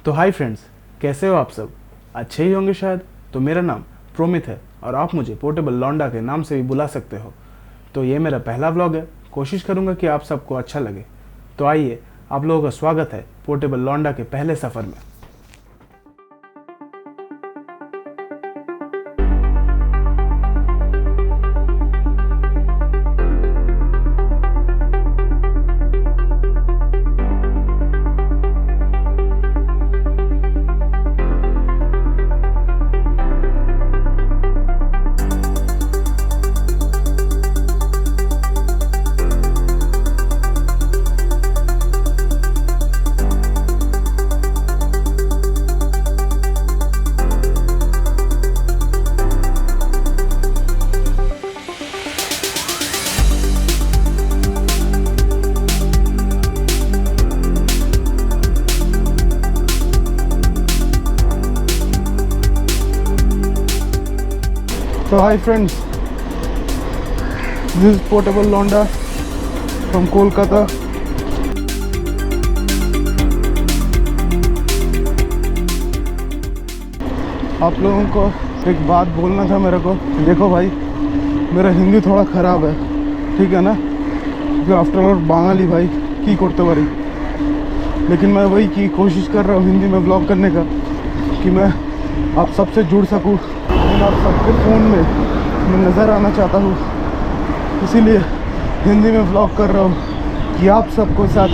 तो hi friends, कैसे हो आप सब? अच्छे ही होंगे शायद। तो मेरा नाम प्रोमित है और आप मुझे पोर्टेबल लौंडा के नाम से भी बुला सकते हो। तो ये मेरा पहला व्लॉग है, कोशिश करूँगा कि आप सबको अच्छा लगे। तो आइए, आप लोगों का स्वागत है पोर्टेबल लौंडा के पहले सफ़र में। So hi friends, this is Portable Londa from Kolkata. आप लोगों को एक बात बोलना था मेरे को। देखो भाई, मेरा हिंदी थोड़ा ख़राब है, ठीक है ना, क्योंकि आफ्टर ऑल बांगाली भाई की करते बारी, लेकिन मैं वही की कोशिश कर रहा हूँ हिंदी में ब्लॉग करने का, कि मैं आप सबसे जुड़ सकूँ, आप सबके फ़ोन में मैं नज़र आना चाहता हूँ। इसीलिए हिंदी में व्लॉग कर रहा हूँ कि आप सबको साथ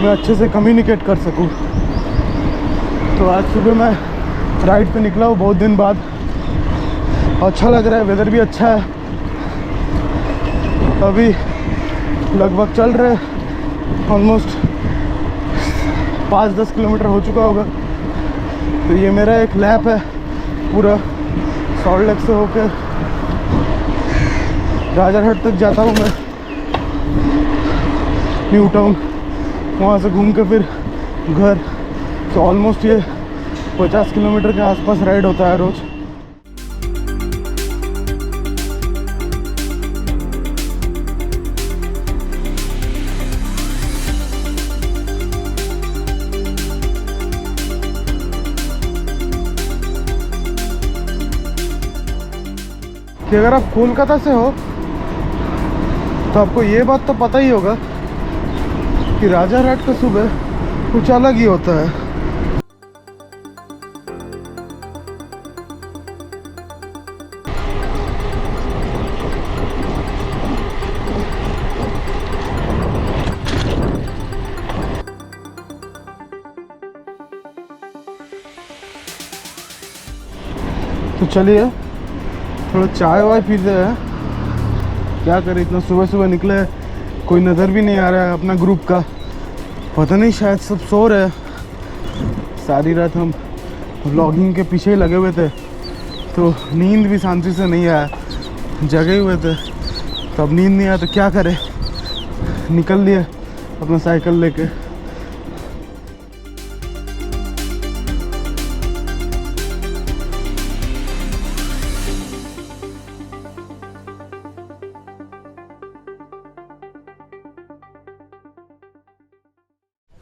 मैं अच्छे से कम्युनिकेट कर सकूँ। तो आज सुबह मैं राइड पे निकला हूँ बहुत दिन बाद। अच्छा लग रहा है, वेदर भी अच्छा है। अभी लगभग चल रहे ऑलमोस्ट 5-10 किलोमीटर हो चुका होगा। तो ये मेरा एक लैप है पूरा, सॉल्ट लेक से होकर राजारहाट तक जाता हूँ मैं, न्यू टाउन, वहाँ से घूम के फिर घर। तो ऑलमोस्ट ये 50 किलोमीटर के आसपास राइड होता है रोज़। कि अगर आप कोलकाता से हो तो आपको ये बात तो पता ही होगा कि राजारहाट का सुबह कुछ अलग ही होता है। तो चलिए थोड़ा चाय वाय पीते हैं। क्या करें, इतना सुबह सुबह निकले, कोई नज़र भी नहीं आ रहा है अपना ग्रुप का। पता नहीं, शायद सब सो रहे हैं। सारी रात हम व्लॉगिंग के पीछे ही लगे हुए थे, तो नींद भी शांति से नहीं आया, जगे हुए थे। तो अब नींद नहीं आया तो क्या करें, निकल लिए अपना साइकिल लेके।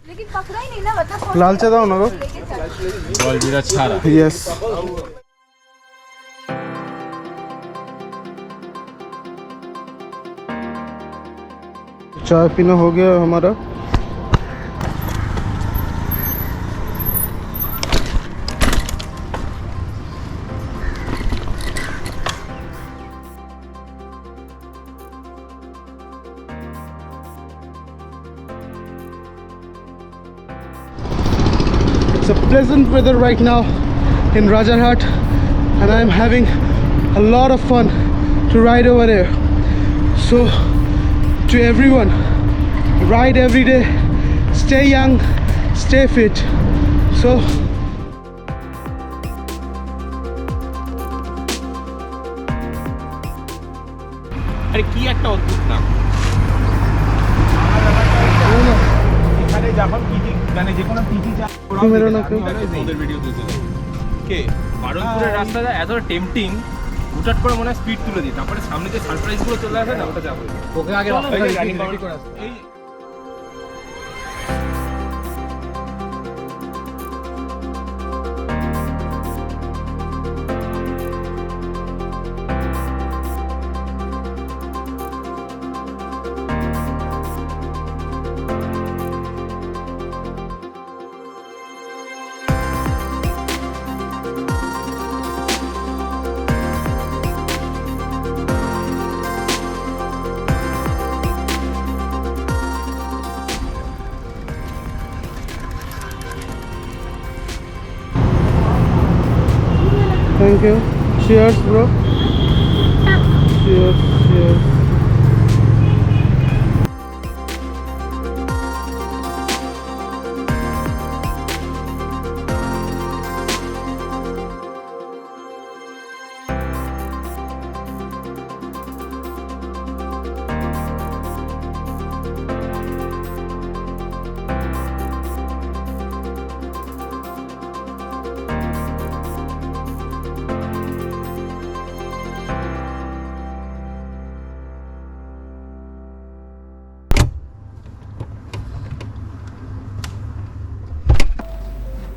लेकिन पकड़ा ही नहीं ना, मतलब लाल चाय दाओ ना को। जलजीरा छाड़ा। यस। चाय पीना हो गया हमारा। It's a pleasant weather right now in Rajarhat, and I'm having a lot of fun to ride over there. So to everyone, ride every day, stay young, stay fit. So আরে কি একটা অদ্ভুত নাম। এখানে যখন পিটি মানে যে কোনো পিটি मेरा नाम क्यों? ওদের ভিডিও তুলতে কে বারণপুরের রাস্তাটা এত টেম্পটিং, হুটহাট করে মনে হয় স্পিড তুলে দিই, তারপরে সামনে যে সারপ্রাইজগুলো চলে আসে না, ওটা যাবো। ওকে আগে রানিং করে আসবে। এই 1 thank you. Cheers bro, cheers cheers.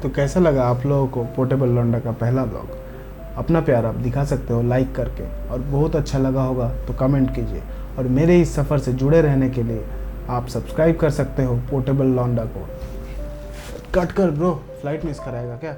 तो कैसा लगा आप लोगों को पोर्टेबल लौंडा का पहला ब्लॉग? अपना प्यार आप दिखा सकते हो लाइक करके, और बहुत अच्छा लगा होगा तो कमेंट कीजिए। और मेरे इस सफ़र से जुड़े रहने के लिए आप सब्सक्राइब कर सकते हो पोर्टेबल लौंडा को। कट कर ब्रो, फ्लाइट मिस कराएगा क्या?